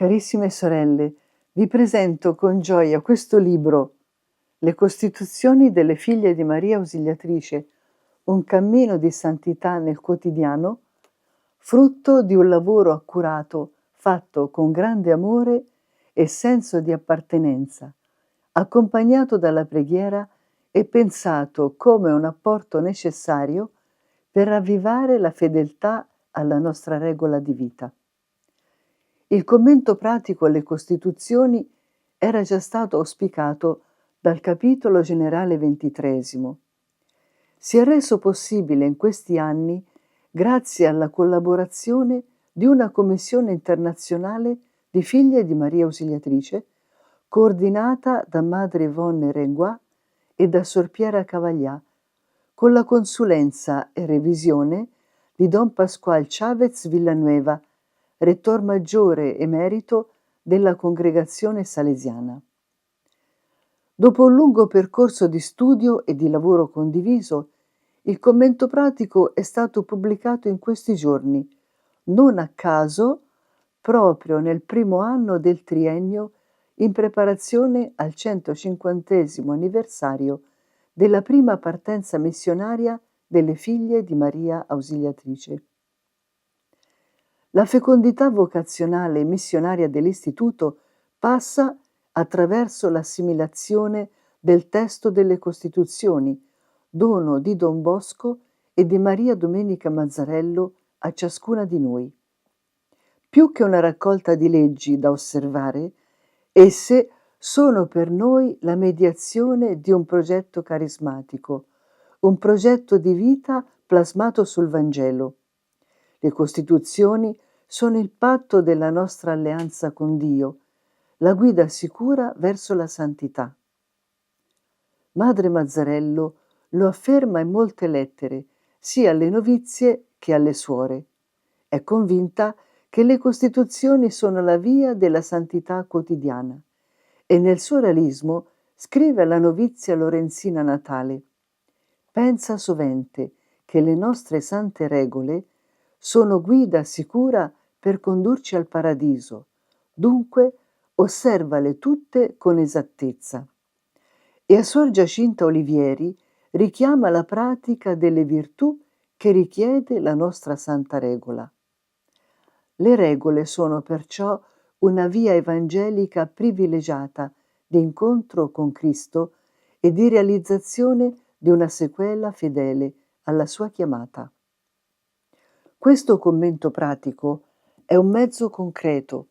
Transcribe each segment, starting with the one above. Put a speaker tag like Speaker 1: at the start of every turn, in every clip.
Speaker 1: Carissime sorelle, vi presento con gioia questo libro, Le Costituzioni delle Figlie di Maria Ausiliatrice, un cammino di santità nel quotidiano, frutto di un lavoro accurato fatto con grande amore e senso di appartenenza, accompagnato dalla preghiera e pensato come un apporto necessario per ravvivare la fedeltà alla nostra regola di vita. Il commento pratico alle Costituzioni era già stato auspicato dal capitolo generale 23. Si è reso possibile in questi anni grazie alla collaborazione di una commissione internazionale di figlie di Maria Ausiliatrice, coordinata da Madre Yvonne Rengois e da Sor Piera Cavaglià, con la consulenza e revisione di Don Pasqual Chavez Villanueva, rettor maggiore emerito della Congregazione Salesiana. Dopo un lungo percorso di studio e di lavoro condiviso, il commento pratico è stato pubblicato in questi giorni, non a caso, proprio nel primo anno del triennio in preparazione al 150° anniversario della prima partenza missionaria delle figlie di Maria Ausiliatrice. La fecondità vocazionale e missionaria dell'Istituto passa attraverso l'assimilazione del testo delle Costituzioni, dono di Don Bosco e di Maria Domenica Mazzarello a ciascuna di noi. Più che una raccolta di leggi da osservare, esse sono per noi la mediazione di un progetto carismatico, un progetto di vita plasmato sul Vangelo. Le Costituzioni sono il patto della nostra alleanza con Dio, la guida sicura verso la santità. Madre Mazzarello lo afferma in molte lettere, sia alle novizie che alle suore. È convinta che le Costituzioni sono la via della santità quotidiana e nel suo realismo scrive alla novizia Lorenzina Natale: pensa sovente che le nostre sante regole sono guida sicura per condurci al paradiso, dunque osservale tutte con esattezza. E a Suor Giacinta Olivieri richiama la pratica delle virtù che richiede la nostra santa regola. Le regole sono perciò una via evangelica privilegiata di incontro con Cristo e di realizzazione di una sequela fedele alla sua chiamata. Questo commento pratico è un mezzo concreto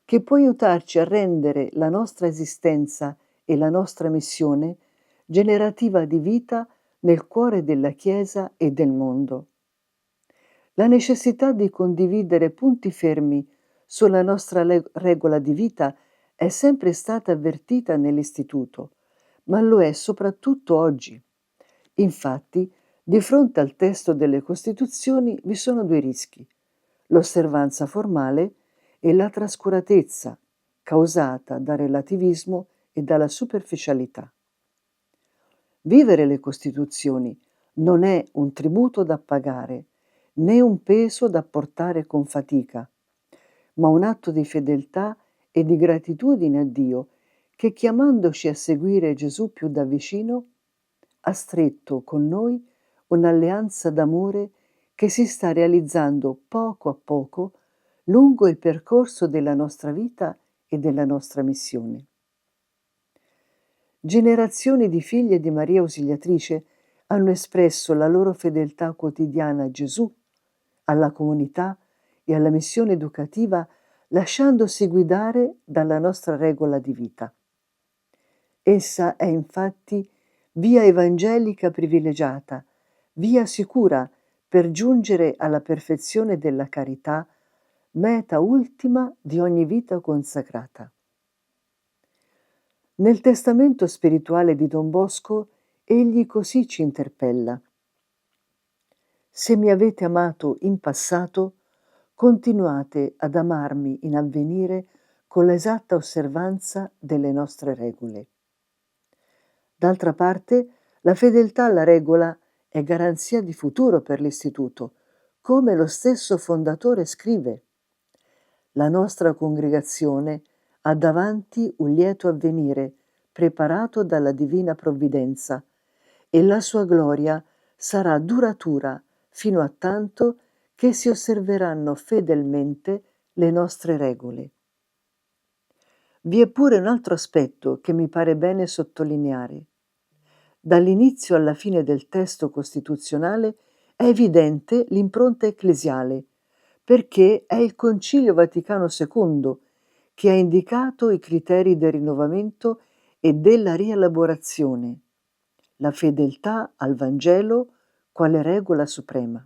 Speaker 1: che può aiutarci a rendere la nostra esistenza e la nostra missione generativa di vita nel cuore della Chiesa e del mondo. La necessità di condividere punti fermi sulla nostra regola di vita è sempre stata avvertita nell'Istituto, ma lo è soprattutto oggi. Infatti, di fronte al testo delle Costituzioni vi sono due rischi: l'osservanza formale e la trascuratezza, causata dal relativismo e dalla superficialità. Vivere le Costituzioni non è un tributo da pagare, né un peso da portare con fatica, ma un atto di fedeltà e di gratitudine a Dio che, chiamandoci a seguire Gesù più da vicino, ha stretto con noi un'alleanza d'amore che si sta realizzando poco a poco lungo il percorso della nostra vita e della nostra missione. Generazioni di figlie di Maria Ausiliatrice hanno espresso la loro fedeltà quotidiana a Gesù, alla comunità e alla missione educativa, lasciandosi guidare dalla nostra regola di vita. Essa è infatti via evangelica privilegiata, via sicura per giungere alla perfezione della carità, meta ultima di ogni vita consacrata. Nel testamento spirituale di Don Bosco, egli così ci interpella: se mi avete amato in passato, continuate ad amarmi in avvenire con l'esatta osservanza delle nostre regole. D'altra parte, la fedeltà alla regola è garanzia di futuro per l'Istituto, come lo stesso fondatore scrive: La nostra congregazione ha davanti un lieto avvenire preparato dalla divina provvidenza e la sua gloria sarà duratura fino a tanto che si osserveranno fedelmente le nostre regole. Vi è pure un altro aspetto che mi pare bene sottolineare. Dall'inizio alla fine del testo costituzionale è evidente l'impronta ecclesiale, perché è il Concilio Vaticano II che ha indicato i criteri del rinnovamento e della rielaborazione, la fedeltà al Vangelo quale regola suprema.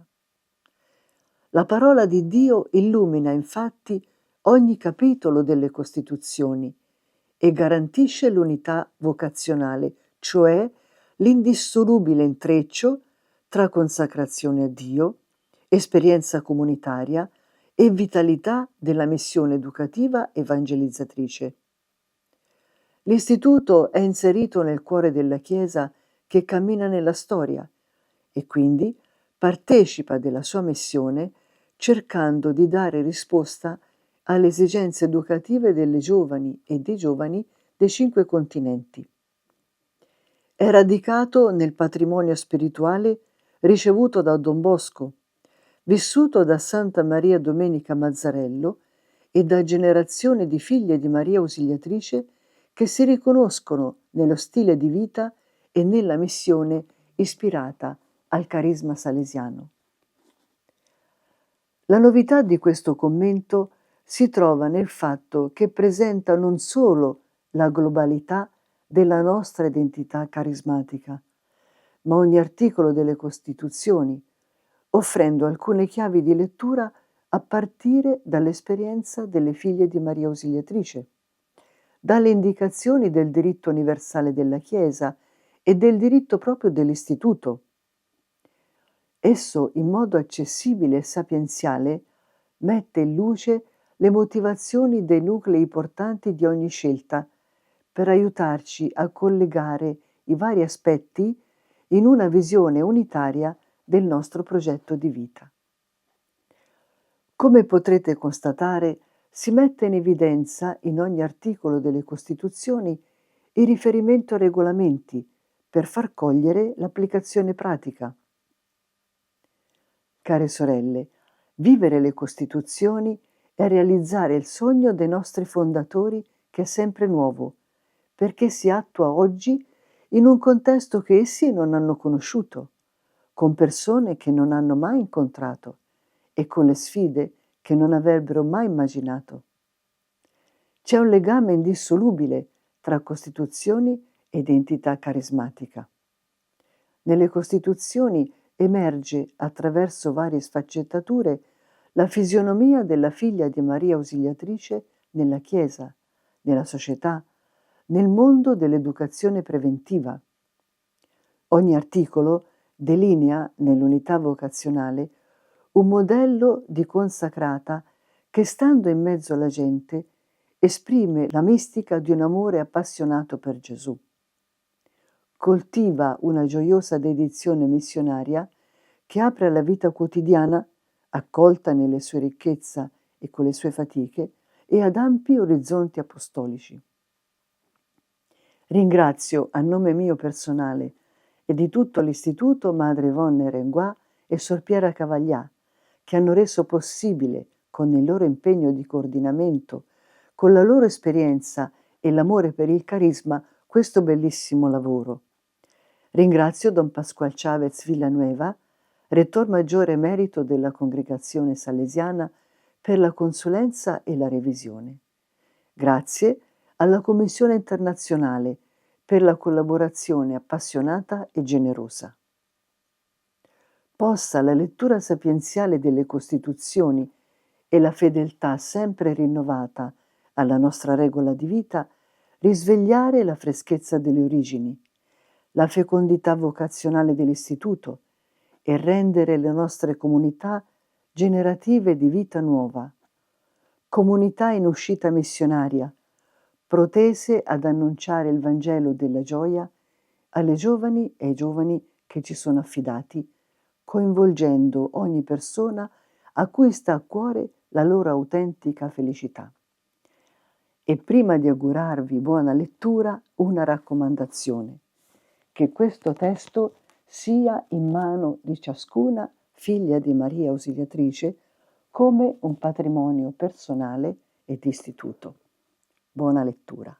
Speaker 1: La parola di Dio illumina infatti ogni capitolo delle Costituzioni e garantisce l'unità vocazionale, cioè l'indissolubile intreccio tra consacrazione a Dio, esperienza comunitaria e vitalità della missione educativa evangelizzatrice. L'istituto è inserito nel cuore della Chiesa che cammina nella storia e quindi partecipa della sua missione cercando di dare risposta alle esigenze educative delle giovani e dei giovani dei 5 continenti. È radicato nel patrimonio spirituale ricevuto da Don Bosco, vissuto da Santa Maria Domenica Mazzarello e da generazioni di figlie di Maria Ausiliatrice che si riconoscono nello stile di vita e nella missione ispirata al carisma salesiano. La novità di questo commento si trova nel fatto che presenta non solo la globalità della nostra identità carismatica, ma ogni articolo delle Costituzioni, offrendo alcune chiavi di lettura a partire dall'esperienza delle figlie di Maria Ausiliatrice, dalle indicazioni del diritto universale della Chiesa e del diritto proprio dell'istituto. Esso, in modo accessibile e sapienziale, mette in luce le motivazioni dei nuclei portanti di ogni scelta per aiutarci a collegare i vari aspetti in una visione unitaria del nostro progetto di vita. Come potrete constatare, si mette in evidenza in ogni articolo delle Costituzioni il riferimento a regolamenti per far cogliere l'applicazione pratica. Care sorelle, vivere le Costituzioni è realizzare il sogno dei nostri fondatori che è sempre nuovo, perché si attua oggi in un contesto che essi non hanno conosciuto, con persone che non hanno mai incontrato e con le sfide che non avrebbero mai immaginato. C'è un legame indissolubile tra Costituzioni e identità carismatica. Nelle Costituzioni emerge, attraverso varie sfaccettature, la fisionomia della figlia di Maria Ausiliatrice nella Chiesa, nella società, nel mondo dell'educazione preventiva. Ogni articolo delinea, nell'unità vocazionale, un modello di consacrata che, stando in mezzo alla gente, esprime la mistica di un amore appassionato per Gesù. Coltiva una gioiosa dedizione missionaria che apre alla vita quotidiana, accolta nelle sue ricchezze e con le sue fatiche, e ad ampi orizzonti apostolici. Ringrazio a nome mio personale e di tutto l'Istituto Madre Yvonne Rengois e Sor Piera Cavaglià, che hanno reso possibile, con il loro impegno di coordinamento, con la loro esperienza e l'amore per il carisma, questo bellissimo lavoro. Ringrazio Don Pasqual Chavez Villanueva, Rettor Maggiore Emerito della Congregazione Salesiana, per la consulenza e la revisione. Grazie alla Commissione internazionale per la collaborazione appassionata e generosa. Possa la lettura sapienziale delle Costituzioni e la fedeltà sempre rinnovata alla nostra regola di vita risvegliare la freschezza delle origini, la fecondità vocazionale dell'Istituto e rendere le nostre comunità generative di vita nuova, comunità in uscita missionaria, protese ad annunciare il Vangelo della gioia alle giovani e ai giovani che ci sono affidati, coinvolgendo ogni persona a cui sta a cuore la loro autentica felicità. E prima di augurarvi buona lettura, una raccomandazione: che questo testo sia in mano di ciascuna figlia di Maria Ausiliatrice come un patrimonio personale e di istituto. Buona lettura.